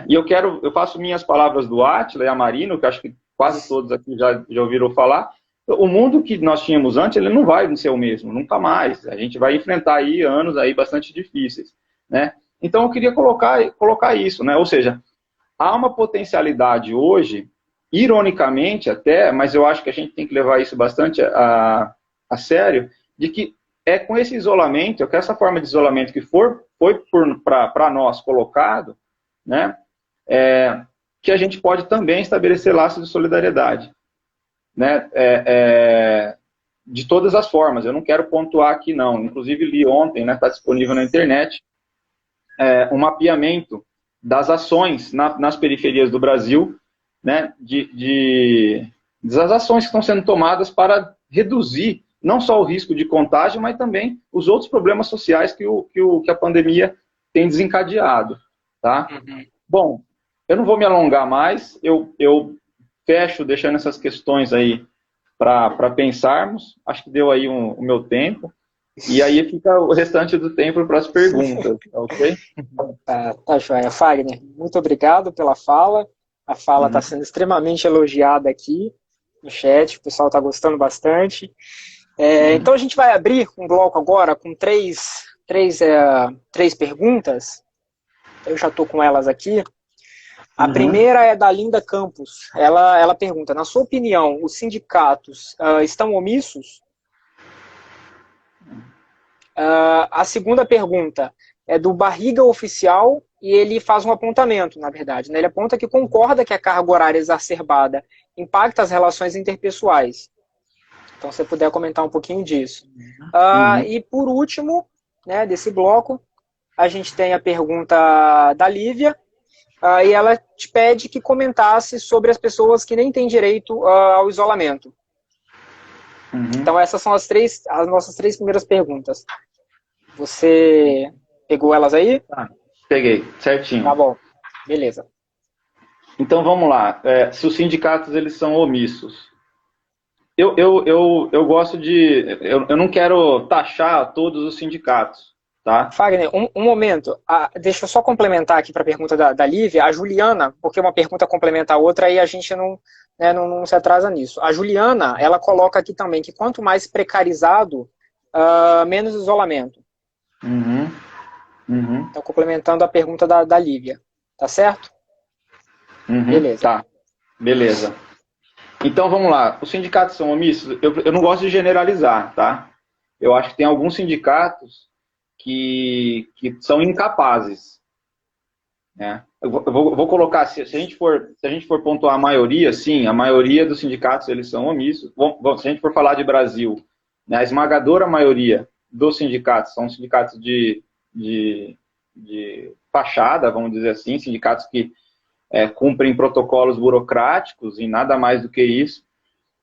E eu faço minhas palavras do Átila e a Marino, que acho que quase todos aqui já ouviram falar. O mundo que nós tínhamos antes, ele não vai ser o mesmo, nunca mais. A gente vai enfrentar aí anos aí bastante difíceis, né? Então eu queria colocar isso, né? Ou seja, há uma potencialidade hoje, ironicamente até, mas eu acho que a gente tem que levar isso bastante a sério, de que é com esse isolamento, com essa forma de isolamento que foi para nós colocado, né? Que a gente pode também estabelecer laços de solidariedade. Né, de todas as formas. Eu não quero pontuar aqui, não. Inclusive, li ontem, né, está disponível na internet, um mapeamento das ações nas periferias do Brasil, né, das ações que estão sendo tomadas para reduzir não só o risco de contágio, mas também os outros problemas sociais que a pandemia tem desencadeado. Tá? Uhum. Bom, eu não vou me alongar mais, eu fecho deixando essas questões aí para pensarmos. Acho que deu aí o meu tempo. E aí fica o restante do tempo para as perguntas, ok? Tá, joia. Fagner, muito obrigado pela fala. A fala está sendo extremamente elogiada aqui no chat, o pessoal está gostando bastante. Então a gente vai abrir um bloco agora com três perguntas. Eu já estou com elas aqui. A primeira é da Linda Campos. Ela pergunta, na sua opinião, os sindicatos estão omissos? A segunda pergunta é do Barriga Oficial e ele faz um apontamento, na verdade. Né? Ele aponta que concorda que a carga horária exacerbada impacta as relações interpessoais. Então, se você puder comentar um pouquinho disso. E por último, né, desse bloco, a gente tem a pergunta da Lívia, e ela te pede que comentasse sobre as pessoas que nem têm direito ao isolamento. Então essas são as nossas três primeiras perguntas. Você pegou elas aí? Peguei, certinho. Tá bom, beleza. Então vamos lá. Se os sindicatos eles são omissos. Eu gosto de... Eu não quero taxar todos os sindicatos. Tá? Fagner, um momento. Deixa eu só complementar aqui para a pergunta da Lívia. A Juliana, porque uma pergunta complementa a outra, aí a gente não se atrasa nisso. A Juliana, ela coloca aqui também que quanto mais precarizado, menos isolamento. Então, complementando a pergunta da Lívia. Tá certo? Beleza. Tá, beleza. Então, vamos lá. Os sindicatos são omissos? Eu não gosto de generalizar, tá? Eu acho que tem alguns sindicatos que são incapazes. Né? Eu vou colocar, se a gente for pontuar a maioria, sim, a maioria dos sindicatos eles são omissos. Se a gente for falar de Brasil, né, a esmagadora maioria dos sindicatos são sindicatos de fachada, vamos dizer assim, sindicatos que cumprem protocolos burocráticos e nada mais do que isso.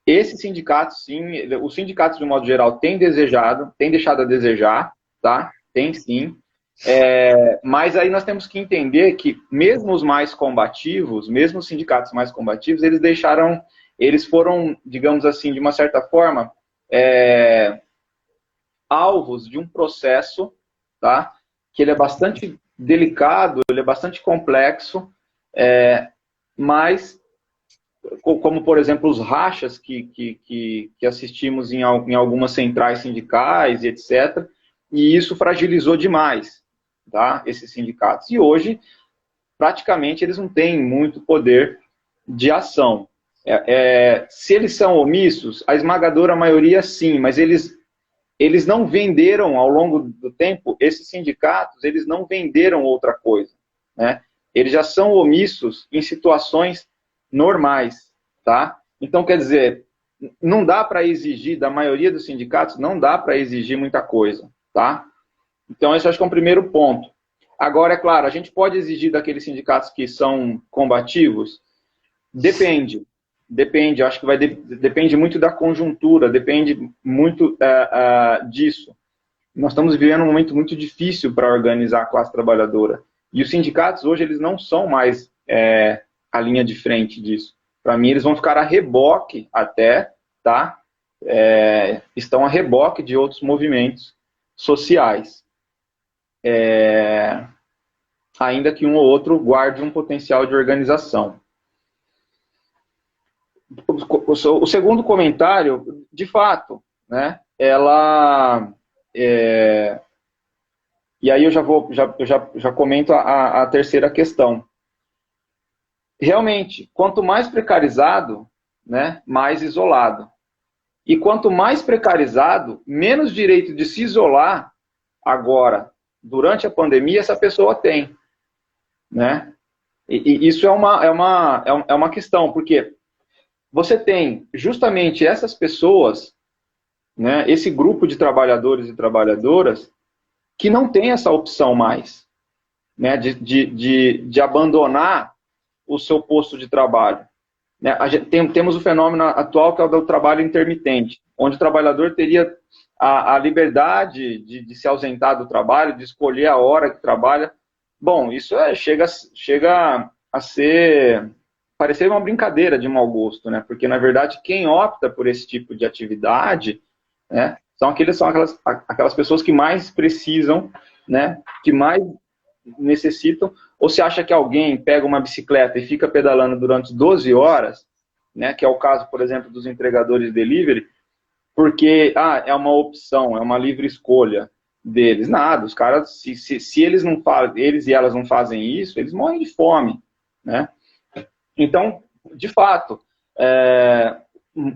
Esses sindicatos, sim, os sindicatos de modo geral têm deixado a desejar, tá? Tem sim. Mas aí nós temos que entender que mesmo os mais combativos, mesmo os sindicatos mais combativos, eles foram, digamos assim, de uma certa forma, alvos de um processo, tá? Que ele é bastante delicado, ele é bastante complexo, mas como, por exemplo, os rachas que assistimos em algumas centrais sindicais e etc., e isso fragilizou demais, tá, esses sindicatos. E hoje, praticamente, eles não têm muito poder de ação. Se eles são omissos, a esmagadora maioria sim, mas eles não venderam, ao longo do tempo, esses sindicatos, eles não venderam outra coisa, né? Eles já são omissos em situações normais, tá? Então, quer dizer, não dá para exigir, da maioria dos sindicatos, não dá para exigir muita coisa, tá? Então, esse acho que é um primeiro ponto. Agora, é claro, a gente pode exigir daqueles sindicatos que são combativos? Depende. Depende, acho que depende muito da conjuntura, depende muito disso. Nós estamos vivendo um momento muito difícil para organizar a classe trabalhadora. E os sindicatos hoje, eles não são mais a linha de frente disso. Para mim, eles vão ficar a reboque até, tá? Estão a reboque de outros movimentos sociais. Ainda que um ou outro guarde um potencial de organização. O segundo comentário, de fato, né, e aí eu já comento a terceira questão. Realmente, quanto mais precarizado, né, mais isolado. E quanto mais precarizado, menos direito de se isolar agora, durante a pandemia, essa pessoa tem, né? E isso é uma questão, porque você tem justamente essas pessoas, né, esse grupo de trabalhadores e trabalhadoras, que não tem essa opção mais, né, de abandonar o seu posto de trabalho. Né? Temos o fenômeno atual que é o do trabalho intermitente, onde o trabalhador teria a liberdade de se ausentar do trabalho, de escolher a hora que trabalha. Bom, isso chega a parecer uma brincadeira de mau gosto, né? Porque, na verdade, quem opta por esse tipo de atividade, né, são aquelas pessoas que mais precisam, né, que mais necessitam. Ou se acha que alguém pega uma bicicleta e fica pedalando durante 12 horas, né, que é o caso, por exemplo, dos entregadores de delivery, porque é uma opção, é uma livre escolha deles. Nada, os caras, se eles e elas não fazem isso, eles morrem de fome, né? Então, de fato,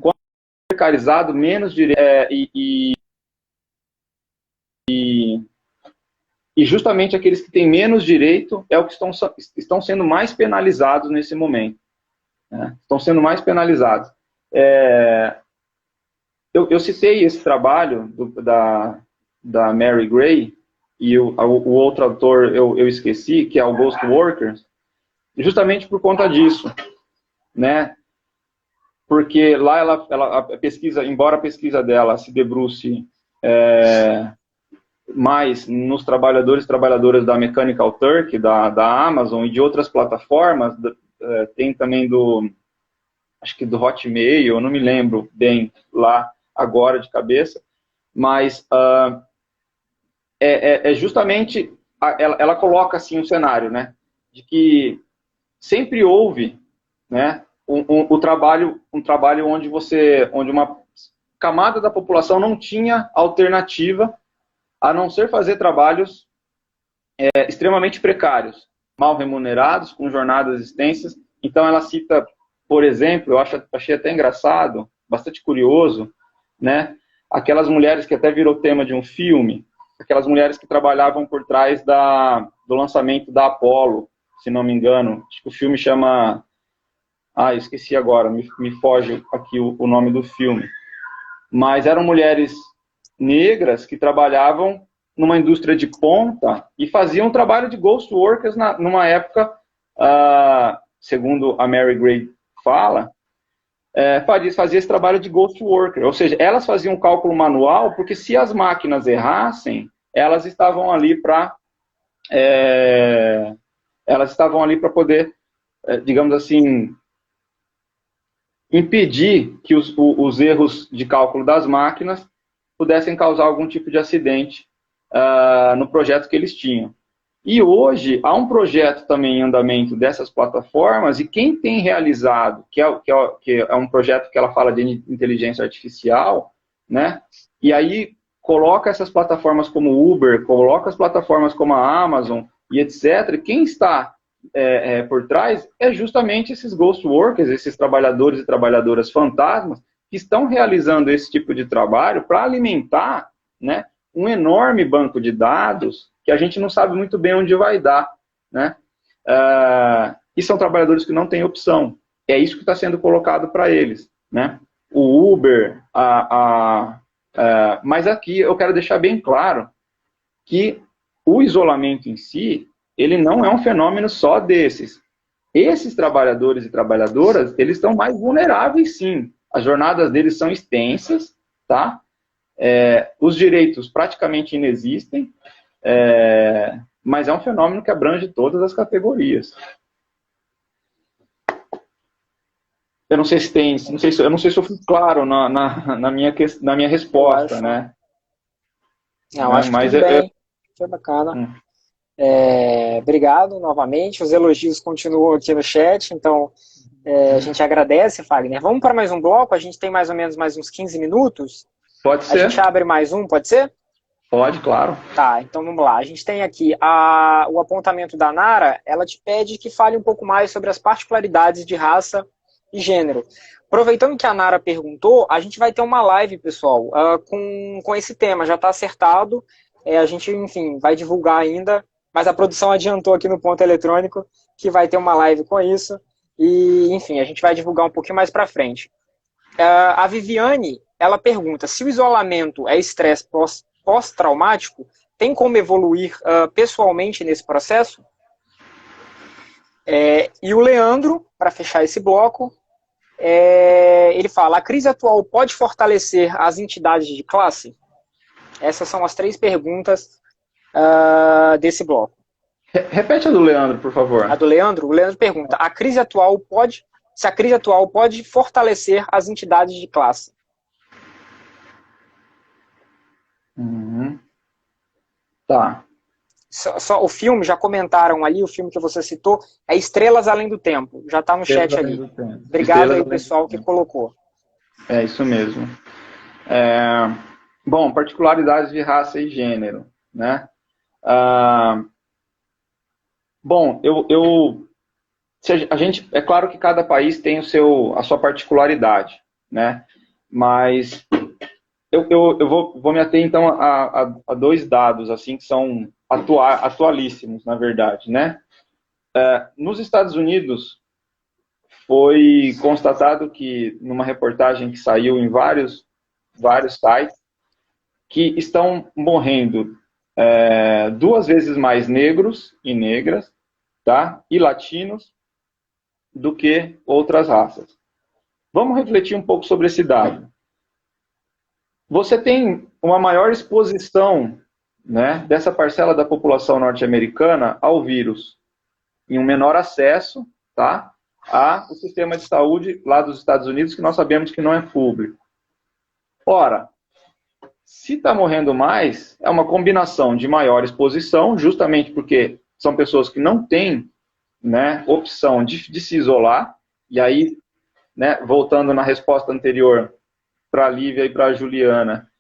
quanto precarizado, menos direito, e justamente aqueles que têm menos direito é o que estão sendo mais penalizados nesse momento, né? Estão sendo mais penalizados. Eu citei esse trabalho da Mary Gray, e o outro autor eu esqueci, que é o Ghost Workers, justamente por conta disso, né? Porque lá a pesquisa, embora a pesquisa dela se debruce mais nos trabalhadores e trabalhadoras da Mechanical Turk, da Amazon e de outras plataformas, tem também acho que do Hotmail, eu não me lembro bem lá agora de cabeça, mas justamente, ela coloca assim um cenário, né, de que sempre houve, né, um trabalho onde uma camada da população não tinha alternativa a não ser fazer trabalhos extremamente precários, mal remunerados, com jornadas extensas. Então ela cita, por exemplo, eu achei até engraçado, bastante curioso, né, aquelas mulheres que até virou tema de um filme, aquelas mulheres que trabalhavam por trás do lançamento da Apollo, se não me engano. Acho que o filme chama... esqueci agora, me foge aqui o nome do filme. Mas eram mulheres negras que trabalhavam numa indústria de ponta e faziam um trabalho de ghost workers numa época, segundo a Mary Gray fala, fazia esse trabalho de ghost worker. Ou seja, elas faziam um cálculo manual, porque se as máquinas errassem, elas estavam ali para elas estavam ali para poder, digamos assim, impedir que os erros de cálculo das máquinas pudessem causar algum tipo de acidente no projeto que eles tinham. E hoje há um projeto também em andamento dessas plataformas, e quem tem realizado, que é um projeto que ela fala de inteligência artificial, né? E aí coloca essas plataformas como Uber, coloca as plataformas como a Amazon e etc. Quem está por trás é justamente esses ghost workers, esses trabalhadores e trabalhadoras fantasmas, que estão realizando esse tipo de trabalho para alimentar, né, um enorme banco de dados que a gente não sabe muito bem onde vai dar, né? E são trabalhadores que não têm opção. É isso que está sendo colocado para eles, né? O Uber, mas aqui eu quero deixar bem claro que o isolamento em si, ele não é um fenômeno só desses. Esses trabalhadores e trabalhadoras, eles estão mais vulneráveis, sim. As jornadas deles são extensas, tá? Os direitos praticamente inexistem, mas é um fenômeno que abrange todas as categorias. Eu não sei se tem, eu não sei se eu fui claro na minha resposta, né? Não, acho que tudo bem. Foi bacana. Obrigado novamente. Os elogios continuam aqui no chat, então a gente agradece, Fagner. Vamos para mais um bloco? A gente tem mais ou menos mais uns 15 minutos. Pode ser. A gente abre mais um, pode ser? Pode, claro. Tá, então vamos lá. A gente tem aqui o apontamento da Nara, ela te pede que fale um pouco mais sobre as particularidades de raça e gênero. Aproveitando que a Nara perguntou, a gente vai ter uma live, pessoal, com esse tema, já está acertado. A gente, enfim, vai divulgar ainda, mas a produção adiantou aqui no Ponto Eletrônico que vai ter uma live com isso. E, enfim, a gente vai divulgar um pouquinho mais para frente. A Viviane, ela pergunta, se o isolamento é estresse pós-traumático, tem como evoluir pessoalmente nesse processo? E o Leandro, para fechar esse bloco, ele fala, a crise atual pode fortalecer as entidades de classe? Essas são as 3 perguntas desse bloco. Repete a do Leandro, por favor. A do Leandro? O Leandro pergunta, se a crise atual pode fortalecer as entidades de classe? Tá. Só o filme, já comentaram ali, o filme que você citou, é Estrelas Além do Tempo. Já está no chat ali. Obrigado aí, pessoal, que colocou. É isso mesmo. Bom, particularidades de raça e gênero, né? Bom, a gente, é claro que cada país tem a sua particularidade, né? Mas eu vou me ater então a 2 dados assim que são atualíssimos, na verdade, né? Nos Estados Unidos foi constatado que numa reportagem que saiu em vários sites que estão morrendo 2 vezes mais negros e negras, tá? E latinos do que outras raças. Vamos refletir um pouco sobre esse dado. Você tem uma maior exposição, né, dessa parcela da população norte-americana ao vírus, em um menor acesso, tá, ao sistema de saúde lá dos Estados Unidos, que nós sabemos que não é público. Ora, se está morrendo mais, é uma combinação de maior exposição, justamente porque são pessoas que não têm, né, opção de se isolar, e aí, né, voltando na resposta anterior para a Lívia e para a Juliana,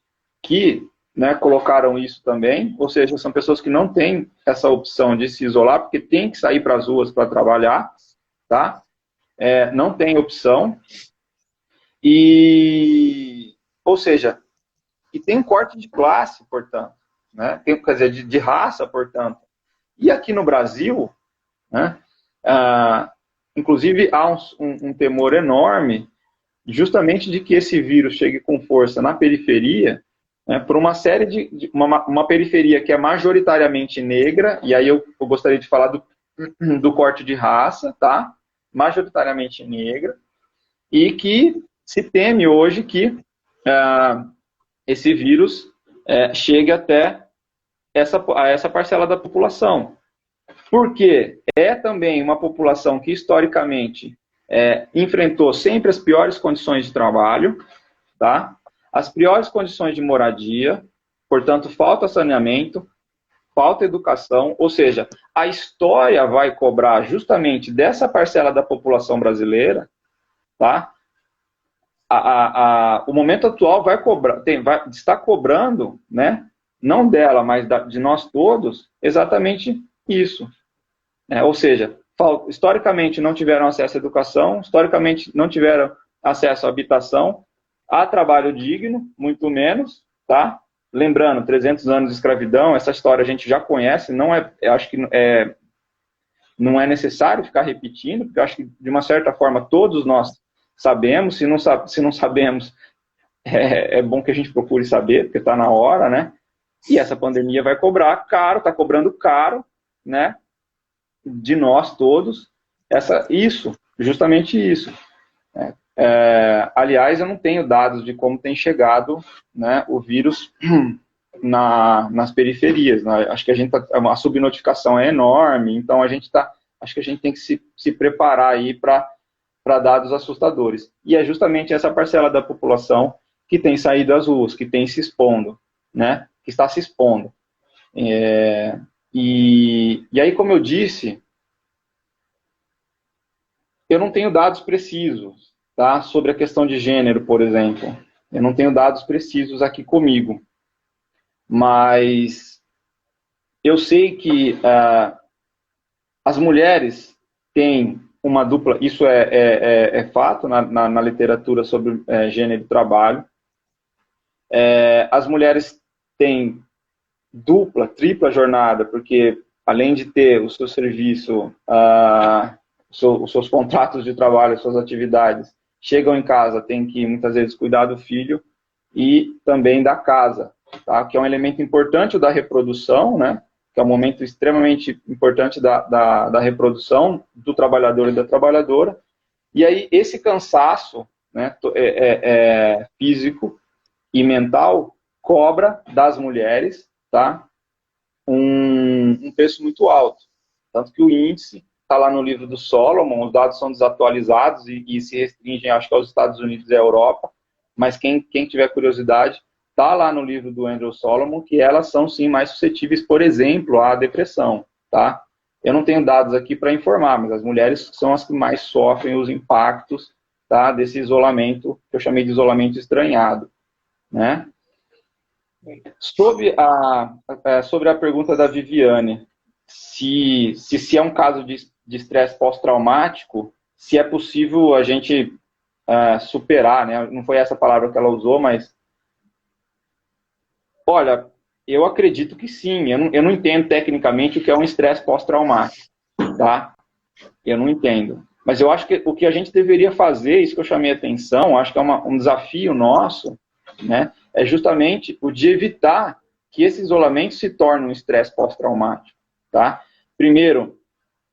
que, né, colocaram isso também, ou seja, são pessoas que não têm essa opção de se isolar, porque tem que sair para as ruas para trabalhar, tá? Não tem opção, ou seja, e tem um corte de classe, portanto, né? Quer dizer, de raça, portanto. E aqui no Brasil, né, inclusive há um temor enorme justamente de que esse vírus chegue com força na periferia, né, por uma série de uma periferia que é majoritariamente negra, e aí eu gostaria de falar do corte de raça, tá? Majoritariamente negra, e que se teme hoje que esse vírus chegue até essa parcela da população. Porque é também uma população que, historicamente, enfrentou sempre as piores condições de trabalho, tá? As piores condições de moradia, portanto, falta saneamento, falta educação, ou seja, a história vai cobrar justamente dessa parcela da população brasileira, tá? O momento atual vai cobrar, está cobrando, né? Não dela, mas de nós todos, exatamente isso. Ou seja, historicamente não tiveram acesso à educação, historicamente não tiveram acesso à habitação, a trabalho digno, muito menos, tá? Lembrando, 300 anos de escravidão, essa história a gente já conhece, não é, eu acho que não é necessário ficar repetindo, porque eu acho que, de uma certa forma, todos nós sabemos, se não sabemos, é bom que a gente procure saber, porque está na hora, né? E essa pandemia vai cobrar caro, está cobrando caro, né? De nós todos, justamente isso. Aliás, eu não tenho dados de como tem chegado, né, o vírus nas periferias, né? Acho que a subnotificação é enorme, então acho que a gente tem que se preparar aí para dados assustadores. E é justamente essa parcela da população que tem saído às ruas, que tem se expondo, né, que está se expondo. E aí, como eu disse, eu não tenho dados precisos, tá, sobre a questão de gênero, por exemplo. Eu não tenho dados precisos aqui comigo. Mas eu sei que as mulheres têm uma dupla, isso é fato na literatura sobre gênero e trabalho. As mulheres têm dupla, tripla jornada, porque além de ter o seu serviço, os seus contratos de trabalho, as suas atividades, chegam em casa, tem que muitas vezes cuidar do filho e também da casa, tá? Que é um elemento importante da reprodução, né? Que é um momento extremamente importante da reprodução do trabalhador e da trabalhadora. E aí esse cansaço, né, físico e mental cobra das mulheres, tá, um preço muito alto. Tanto que o índice está lá no livro do Solomon, os dados são desatualizados e se restringem, acho que aos Estados Unidos e à Europa, mas quem tiver curiosidade, está lá no livro do Andrew Solomon, que elas são sim mais suscetíveis, por exemplo, à depressão, tá? Eu não tenho dados aqui para informar, mas as mulheres são as que mais sofrem os impactos, tá, desse isolamento, que eu chamei de isolamento estranhado, né? Sobre a pergunta da Viviane, se é um caso de estresse pós-traumático, se é possível a gente superar, né? Não foi essa palavra que ela usou, mas olha, eu acredito que sim. Eu não entendo tecnicamente o que é um estresse pós-traumático, tá? Eu não entendo. Mas eu acho que o que a gente deveria fazer, isso que eu chamei a atenção, acho que é um desafio nosso, né? É justamente o de evitar que esse isolamento se torne um estresse pós-traumático, tá? Primeiro,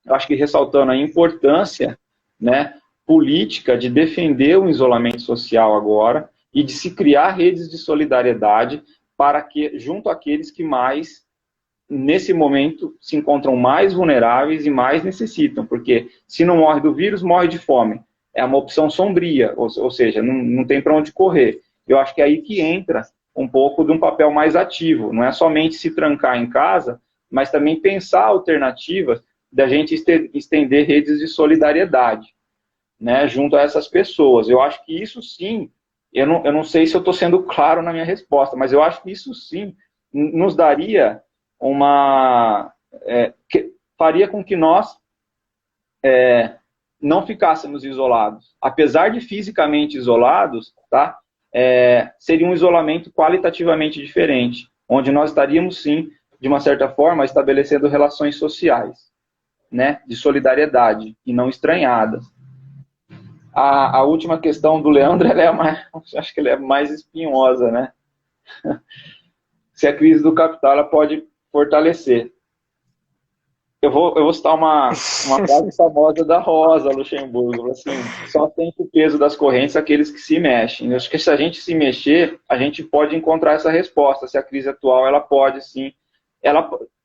eu acho que ressaltando a importância, né, política de defender o isolamento social agora e de se criar redes de solidariedade para que, junto àqueles que mais, nesse momento, se encontram mais vulneráveis e mais necessitam, porque se não morre do vírus, morre de fome. É uma opção sombria, ou seja, não tem para onde correr. Eu acho que é aí que entra um pouco de um papel mais ativo, não é somente se trancar em casa, mas também pensar alternativas da gente estender redes de solidariedade, né, junto a essas pessoas. Eu acho que isso sim, eu não sei se eu estou sendo claro na minha resposta, mas eu acho que isso sim nos daria faria com que nós não ficássemos isolados. Apesar de fisicamente isolados, tá? Seria um isolamento qualitativamente diferente, onde nós estaríamos, sim, de uma certa forma, estabelecendo relações sociais, né, de solidariedade, e não estranhadas. A última questão do Leandro, acho que ela é mais espinhosa, né? Se a crise do capital ela pode fortalecer. Eu vou citar uma frase famosa da Rosa Luxemburgo, assim, só sente o peso das correntes aqueles que se mexem. Eu acho que se a gente se mexer, a gente pode encontrar essa resposta, se a crise atual, ela pode, sim.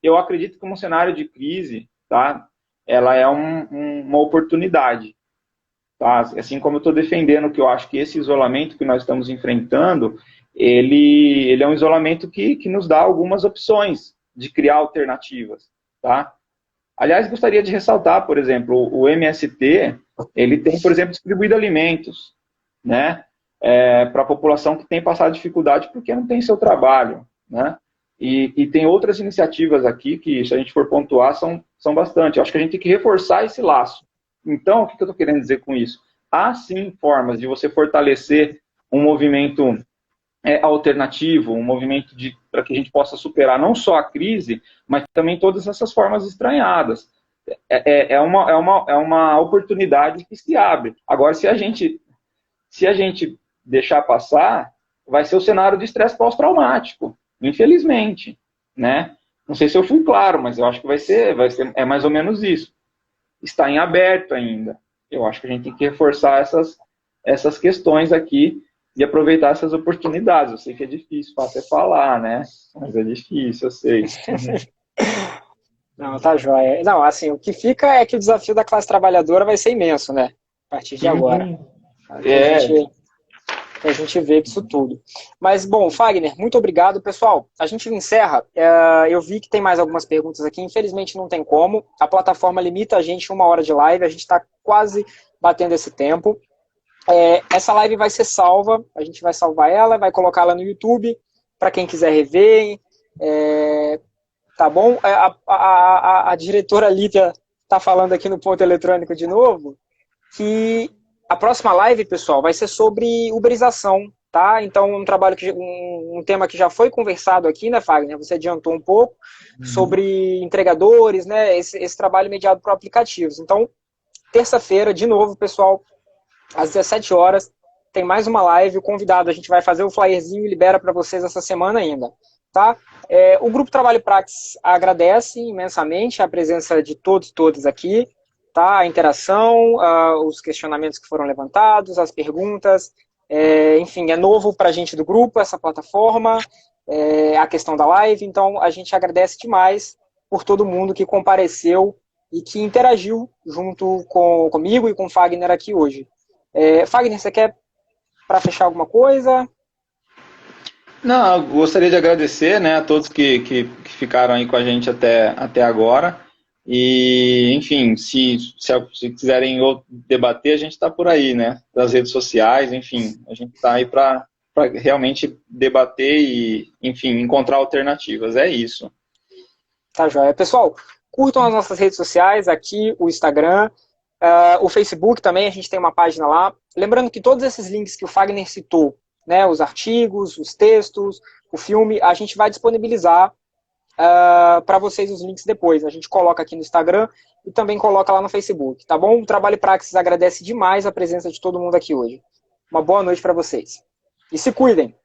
Eu acredito que um cenário de crise, tá? Ela é uma oportunidade. Tá? Assim como eu estou defendendo que eu acho que esse isolamento que nós estamos enfrentando, ele é um isolamento que nos dá algumas opções de criar alternativas. Tá? Aliás, gostaria de ressaltar, por exemplo, o MST, ele tem, por exemplo, distribuído alimentos, né, para a população que tem passado dificuldade porque não tem seu trabalho, né, e tem outras iniciativas aqui que, se a gente for pontuar, são bastante. Eu acho que a gente tem que reforçar esse laço. Então, o que eu estou querendo dizer com isso? Há, sim, formas de você fortalecer um movimento alternativo, um movimento para que a gente possa superar não só a crise, mas também todas essas formas estranhadas. É uma oportunidade que se abre. Agora, se a gente deixar passar, vai ser o cenário de estresse pós-traumático, infelizmente, né? Não sei se eu fui claro, mas eu acho que é mais ou menos isso. Está em aberto ainda. Eu acho que a gente tem que reforçar essas questões aqui e aproveitar essas oportunidades. Eu sei que é difícil até falar, né? Mas é difícil, eu sei. Não, tá joia. Não, assim, o que fica é que o desafio da classe trabalhadora vai ser imenso, né? A partir de agora. A gente vê disso tudo. Mas, bom, Fagner, muito obrigado. Pessoal, a gente encerra. Eu vi que tem mais algumas perguntas aqui. Infelizmente não tem como. A plataforma limita a gente 1 hora de live. A gente está quase batendo esse tempo. Essa live vai ser salva. A gente vai salvar ela, vai colocá-la no YouTube para quem quiser rever. Tá bom? A diretora Lívia está falando aqui no Ponto Eletrônico de novo que a próxima live, pessoal, vai ser sobre uberização, tá? Então, um tema que já foi conversado aqui, né, Fagner? Você adiantou um pouco sobre entregadores, né? Esse trabalho mediado por aplicativos. Então, terça-feira, de novo, pessoal, às 17 horas, tem mais uma live. O convidado, a gente vai fazer o flyerzinho e libera para vocês essa semana ainda, tá? O Grupo Trabalho Praxis agradece imensamente a presença de todos e todas aqui, tá? A interação, os questionamentos que foram levantados, as perguntas, enfim, é novo para a gente do grupo, essa plataforma, a questão da live, então a gente agradece demais por todo mundo que compareceu e que interagiu junto comigo e com o Fagner aqui hoje. Fagner, você quer, para fechar, alguma coisa? Não, eu gostaria de agradecer, né, a todos que ficaram aí com a gente até agora. E, enfim, se quiserem debater, a gente está por aí, né? Das redes sociais, enfim, a gente está aí para realmente debater e, enfim, encontrar alternativas. É isso. Tá joia. Pessoal, curtam as nossas redes sociais, aqui o Instagram, o Facebook também, a gente tem uma página lá. Lembrando que todos esses links que o Fagner citou, né, os artigos, os textos, o filme, a gente vai disponibilizar para vocês os links depois. A gente coloca aqui no Instagram e também coloca lá no Facebook, tá bom? O Trabalho Praxis agradece demais a presença de todo mundo aqui hoje. Uma boa noite para vocês. E se cuidem!